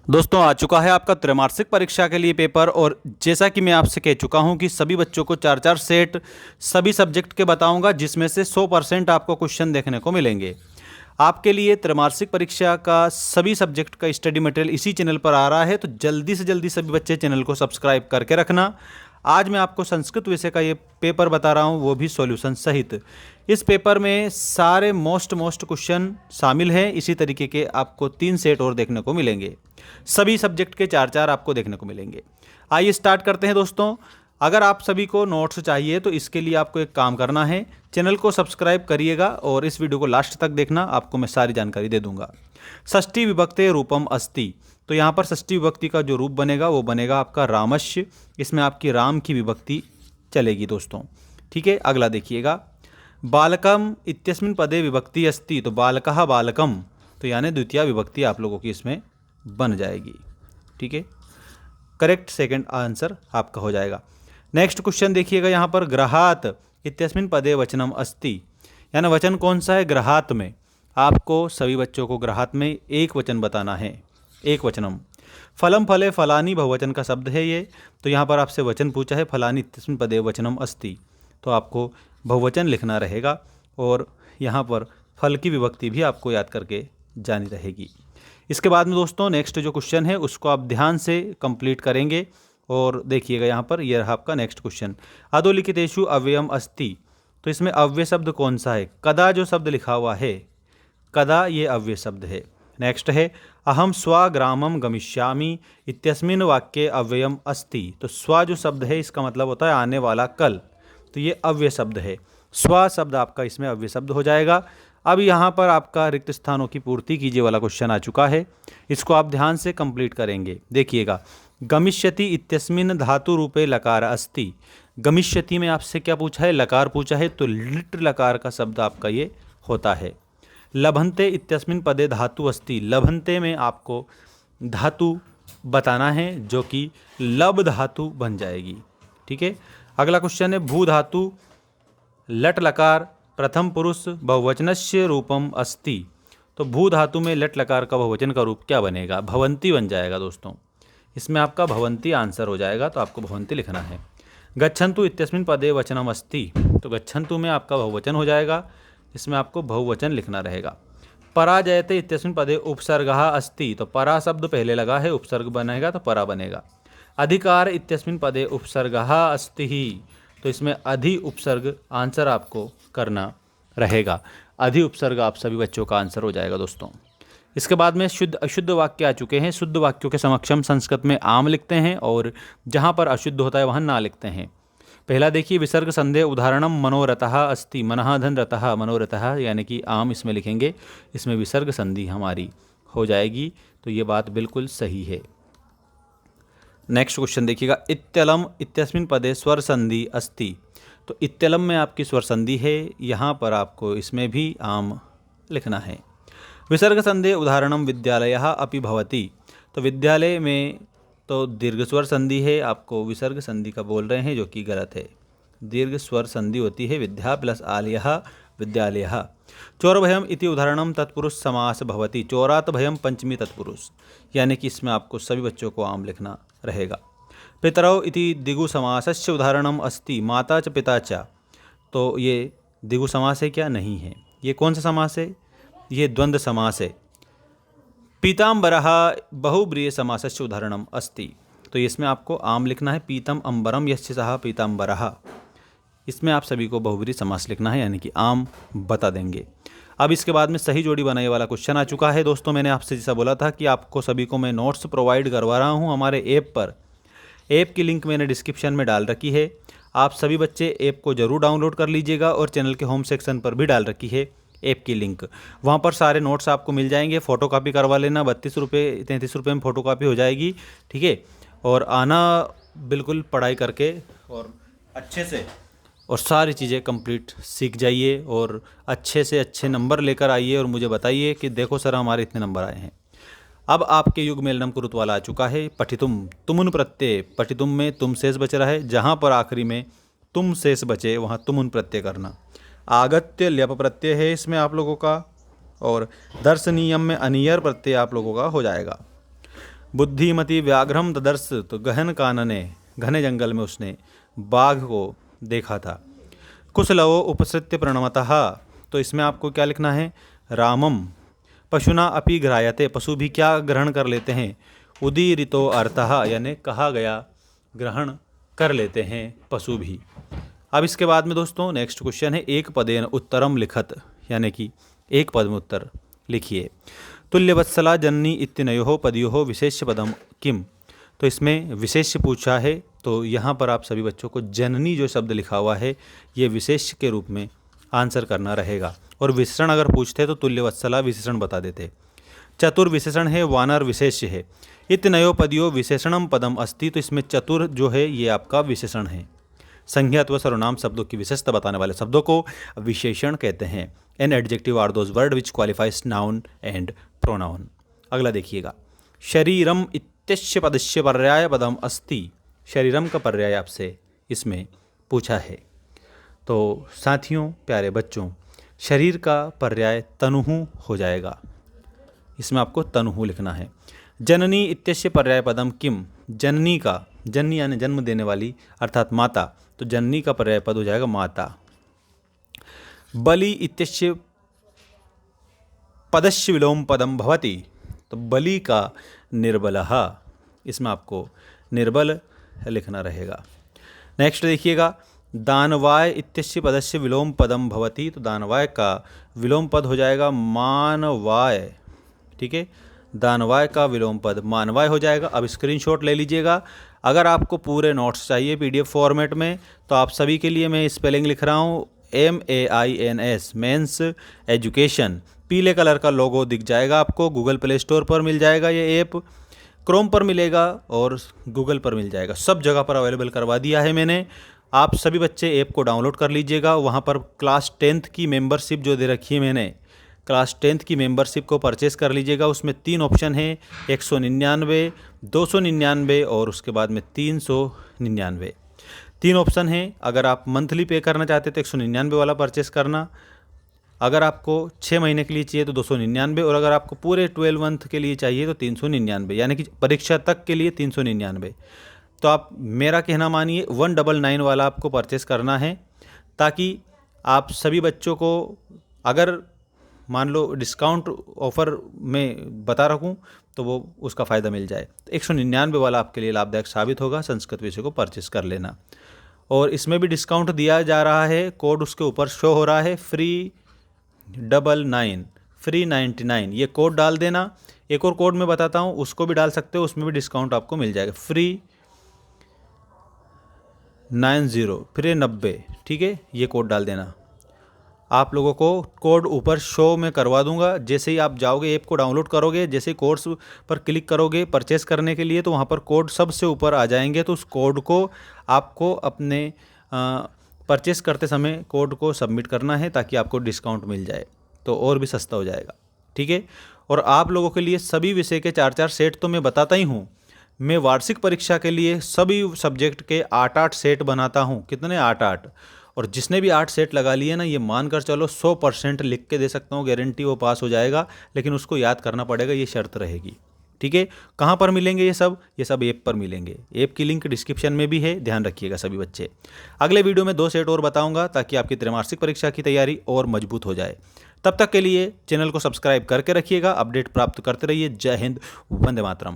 दोस्तों आ चुका है आपका त्रैमासिक परीक्षा के लिए पेपर। और जैसा कि मैं आपसे कह चुका हूं कि सभी बच्चों को चार चार सेट सभी सब्जेक्ट के बताऊंगा, जिसमें से 100% आपको क्वेश्चन देखने को मिलेंगे। आपके लिए त्रैमासिक परीक्षा का सभी सब्जेक्ट का स्टडी मटेरियल इसी चैनल पर आ रहा है, तो जल्दी से जल्दी सभी बच्चे चैनल को सब्सक्राइब करके रखना। आज मैं आपको संस्कृत विषय का ये पेपर बता रहा हूँ, वो भी सॉल्यूशन सहित। इस पेपर में सारे मोस्ट क्वेश्चन शामिल हैं। इसी तरीके के आपको 3 सेट और देखने को मिलेंगे। सभी सब्जेक्ट के चार चार आपको देखने को मिलेंगे। आइए स्टार्ट करते हैं दोस्तों। अगर आप सभी को नोट्स चाहिए तो इसके लिए आपको एक काम करना है, चैनल को सब्सक्राइब करिएगा और इस वीडियो को लास्ट तक देखना, आपको मैं सारी जानकारी दे दूंगा। षष्ठी विभक्ते रूपम अस्ति, तो यहाँ पर षष्ठी विभक्ति का जो रूप बनेगा वो बनेगा आपका रामस्य। इसमें आपकी राम की विभक्ति चलेगी दोस्तों। ठीक है, अगला देखिएगा। बालकम इत्यस्मिन् पदे विभक्ति अस्ति, तो बालकः बालकम, तो यानी द्वितीय विभक्ति आप लोगों की इसमें बन जाएगी। ठीक है, करेक्ट सेकंड आंसर आपका हो जाएगा। नेक्स्ट क्वेश्चन देखिएगा यहाँ पर। ग्रहात इत्यस्मिन् पदे वचनम अस्ति, यानी वचन कौन सा है ग्रहात में। आपको सभी बच्चों को ग्रहात में एक वचन बताना है, एक वचनम। फलम फले फलानी बहुवचन का शब्द है ये, तो यहाँ पर आपसे वचन पूछा है फलानी इत्यस्मिन् पदे वचनम अस्ति, तो आपको बहुवचन लिखना रहेगा। और यहाँ पर फल की विभक्ति भी आपको याद करके जानी रहेगी। इसके बाद में दोस्तों नेक्स्ट जो क्वेश्चन है उसको आप ध्यान से कंप्लीट करेंगे। और देखिएगा यहाँ पर, यह रहा आपका नेक्स्ट क्वेश्चन। अधोलिखितेषु अव्ययम अस्ति, तो इसमें अव्यय शब्द कौन सा है। कदा जो शब्द लिखा हुआ है, कदा ये अव्यय शब्द है। नेक्स्ट है अहम स्वग्रामम गमिष्यामि इत्यस्मिन् वाक्ये अव्ययम अस्ति, तो स्व जो शब्द है इसका मतलब होता है आने वाला कल, तो ये अव्यय शब्द है। स्व शब्द आपका इसमें अव्यय शब्द हो जाएगा। अब यहाँ पर आपका रिक्त स्थानों की पूर्ति कीजिए वाला क्वेश्चन आ चुका है, इसको आप ध्यान से कंप्लीट करेंगे। देखिएगा, गमिष्यति इत्यस्मिन् धातु रूपे लकार अस्ति। गमिष्यति में आपसे क्या पूछा है, लकार पूछा है, तो लिट लकार का शब्द आपका ये होता है। लभन्ते इत्यस्मिन् पदे धातु अस्ति, लभन्ते में आपको धातु बताना है जो कि लब धातु बन जाएगी। ठीक है, अगला क्वेश्चन है भू धातु लट लकार प्रथम पुरुष बहुवचनस्य रूपम अस्ति, तो भू धातु में लट लकार का बहुवचन का रूप क्या बनेगा, भवंती बन जाएगा दोस्तों। इसमें आपका भवंती आंसर हो जाएगा, तो आपको भवंती लिखना है। गच्छन्तु इत्यस्मिन् पदे वचनम अस्ति, तो गच्छन्तु में आपका बहुवचन हो जाएगा, इसमें आपको बहुवचन लिखना रहेगा। पराजयते इत्यस्मिन् पदे उपसर्गः अस्ति, तो परा शब्द पहले लगा है, उपसर्ग बनेगा तो परा बनेगा। अधिकार इत्यस्मिन् पदे उपसर्गः अस्ति, तो इसमें अधि उपसर्ग आंसर आपको करना रहेगा। अधि उपसर्ग आप सभी बच्चों का आंसर हो जाएगा दोस्तों। इसके बाद में शुद्ध अशुद्ध वाक्य आ चुके हैं। शुद्ध वाक्यों के समक्षम संस्कृत में आम लिखते हैं और जहाँ पर अशुद्ध होता है वहाँ ना लिखते हैं। पहला देखिए, विसर्ग संदेह उदाहरणम मनोरथः अस्ति, मनः धन रथः मनोरथः, यानी कि आम इसमें लिखेंगे, इसमें विसर्ग संधि हमारी हो जाएगी, तो ये बात बिल्कुल सही है। नेक्स्ट क्वेश्चन देखिएगा। इत्यलम इत्यस्मिन् पदे स्वर संधि अस्ति, तो इत्यलम में आपकी स्वर संधि है, यहाँ पर आपको इसमें भी आम लिखना है। विसर्ग संधि उदाहरणम विद्यालयः अपि भवति, तो विद्यालय में तो दीर्घ स्वर संधि है, आपको विसर्ग संधि का बोल रहे हैं जो कि गलत है। दीर्घ स्वर संधि होती है विद्या प्लस आलयः विद्यालयः। चोरभयम इति उदाहरणम तत्पुरुष समास भवति, चोरात भयम पंचमी तत्पुरुष, यानी कि इसमें आपको सभी बच्चों को आम लिखना रहेगा। पितरौ इति दिगु समासस्य उदाहरणम अस्ति, माता च पिता च, तो ये दिगु समास है क्या, नहीं है। ये कौन सा समास है, ये द्वंद्व समास है। पीताम्बरः बहुब्रीहि समासस्य उदाहरणम अस्ति, तो इसमें आपको आम लिखना है। पीतम अम्बरम यस्य सः पीताम्बरः, इसमें आप सभी को बहुब्रीहि समास लिखना है, यानी कि आम बता देंगे। अब इसके बाद में सही जोड़ी बनाए वाला क्वेश्चन आ चुका है दोस्तों। मैंने आपसे जैसा बोला था कि आपको सभी को मैं नोट्स प्रोवाइड करवा रहा हूँ हमारे ऐप पर। ऐप की लिंक मैंने डिस्क्रिप्शन में डाल रखी है, आप सभी बच्चे ऐप को ज़रूर डाउनलोड कर लीजिएगा। और चैनल के होम सेक्शन पर भी डाल रखी है ऐप की लिंक, वहाँ पर सारे नोट्स आपको मिल जाएंगे। फ़ोटो कापी करवा लेना, 32 रुपये 33 रुपये में फ़ोटो कापी हो जाएगी। ठीक है, और आना बिल्कुल पढ़ाई करके और अच्छे से, और सारी चीज़ें कंप्लीट सीख जाइए और अच्छे से अच्छे नंबर लेकर आइए और मुझे बताइए कि देखो सर हमारे इतने नंबर आए हैं। अब आपके युग में लम कुरुत वाला आ चुका है। पठितुम तुमुन प्रत्यय, पठितुम में तुम शेष बच रहा है, जहाँ पर आखिरी में तुम शेष बचे वहाँ तुमुन प्रत्यय करना। आगत्य ल्यप प्रत्यय है इसमें आप लोगों का, और दर्शनीयम में अनियर प्रत्यय आप लोगों का हो जाएगा। बुद्धिमती व्याघ्रम ददर्श, तो गहन कानने, घने जंगल में उसने बाघ को देखा था। कुशलवो उपसृत्य प्रणमतः, तो इसमें आपको क्या लिखना है, रामम पशुना अपि घ्रायते, पशु भी क्या ग्रहण कर लेते हैं, उदीरितो अर्थः, यानी कहा गया ग्रहण कर लेते हैं पशु भी। अब इसके बाद में दोस्तों नेक्स्ट क्वेश्चन है, एक पदेन उत्तरम लिखत, यानी कि एक पद में उत्तर लिखिए। तुल्यवत्सला जननी इत्यनयोः पदयोः विशेष्य पदम किम, तो इसमें विशेष्य पूछा है, तो यहाँ पर आप सभी बच्चों को जननी जो शब्द लिखा हुआ है ये विशेष्य के रूप में आंसर करना रहेगा। और विशेषण अगर पूछते तो तुल्यवत्सला विशेषण बता देते। चतुर विशेषण है, वानर विशेष्य है। इत्यनयो पदयो विशेषणम पदम अस्ति, तो इसमें चतुर जो है ये आपका विशेषण है। संज्ञा अथवा सर्वनाम शब्दों की विशेषता बताने वाले शब्दों को विशेषण कहते हैं। An adjective are those word which qualifies noun and pronoun. अगला देखिएगा, शरीरम इत्यस्य पदस्य पर्याय पदम अस्ति, शरीरम का पर्याय आपसे इसमें पूछा है। तो साथियों, प्यारे बच्चों, शरीर का पर्याय तनुहु हो जाएगा, इसमें आपको तनुहु लिखना है। जननी इत्यस्य पर्याय पदम किम, जननी का, जननी यानी जन्म देने वाली अर्थात माता, तो जननी का पर्याय पद हो जाएगा माता। बलि इत्यस्य पदस्य विलोम पदम भवति, तो बलि का निर्बलः, इसमें आपको निर्बल लिखना रहेगा। नेक्स्ट देखिएगा, दानवाय इत्यस्य पदस्य विलोम पदम भवति, तो दानवाय का विलोम पद हो जाएगा मानवाय। ठीक है, दानवाय का विलोम पद मानवाय हो जाएगा। अब स्क्रीनशॉट ले लीजिएगा। अगर आपको पूरे नोट्स चाहिए पीडीएफ फॉर्मेट में, तो आप सभी के लिए मैं स्पेलिंग लिख रहा हूँ, MAINS, मेंस एजुकेशन। पीले कलर का लोगो दिख जाएगा आपको, गूगल प्ले स्टोर पर मिल जाएगा ये ऐप, क्रोम पर मिलेगा और गूगल पर मिल जाएगा, सब जगह पर अवेलेबल करवा दिया है मैंने। आप सभी बच्चे ऐप को डाउनलोड कर लीजिएगा। वहाँ पर क्लास 10th की मेंबरशिप जो दे रखी है मैंने, क्लास 10th की मेंबरशिप को परचेस कर लीजिएगा। उसमें 3 ऑप्शन हैं, 199, 299 और उसके बाद में 399। 3 ऑप्शन हैं। अगर आप मंथली पे करना चाहते तो 199 वाला परचेस करना, अगर आपको 6 महीने के लिए चाहिए तो 299, और अगर आपको पूरे 12 मंथ के लिए चाहिए तो 399, यानी कि परीक्षा तक के लिए 399। तो आप मेरा कहना मानिए 199 वाला आपको परचेस करना है, ताकि आप सभी बच्चों को, अगर मान लो डिस्काउंट ऑफ़र में बता रखूँ तो वो उसका फ़ायदा मिल जाए। तो 199 वाला आपके लिए लाभदायक साबित होगा। संस्कृत विषय को परचेस कर लेना। और इसमें भी डिस्काउंट दिया जा रहा है, कोड उसके ऊपर शो हो रहा है, free99, free99, ये कोड डाल देना। एक और कोड मैं बताता हूँ, उसको भी डाल सकते हो, उसमें भी डिस्काउंट आपको मिल जाएगा, free90, फिर 90। ठीक है, ये कोड डाल देना। आप लोगों को कोड ऊपर शो में करवा दूंगा। जैसे ही आप जाओगे, ऐप को डाउनलोड करोगे, जैसे ही कोर्स पर क्लिक करोगे परचेस करने के लिए, तो वहाँ पर कोड सबसे ऊपर आ जाएंगे। तो उस कोड को आपको अपने परचेस करते समय कोड को सबमिट करना है, ताकि आपको डिस्काउंट मिल जाए, तो और भी सस्ता हो जाएगा। ठीक है, और आप लोगों के लिए सभी विषय के 4-4 सेट तो मैं बताता ही हूँ। मैं वार्षिक परीक्षा के लिए सभी सब्जेक्ट के 8-8 सेट बनाता हूँ। कितने? 8-8। और जिसने भी 8 सेट लगा लिए ना, ये मानकर चलो 100% लिख के दे सकता हूँ, गारंटी वो पास हो जाएगा। लेकिन उसको याद करना पड़ेगा, ये शर्त रहेगी। ठीक है, कहाँ पर मिलेंगे ये सब ऐप पर मिलेंगे। ऐप की लिंक डिस्क्रिप्शन में भी है, ध्यान रखिएगा सभी बच्चे। अगले वीडियो में 2 सेट और बताऊँगा, ताकि आपकी त्रैमासिक परीक्षा की तैयारी और मजबूत हो जाए। तब तक के लिए चैनल को सब्सक्राइब करके रखिएगा, अपडेट प्राप्त करते रहिए। जय हिंद, वंदे मातरम।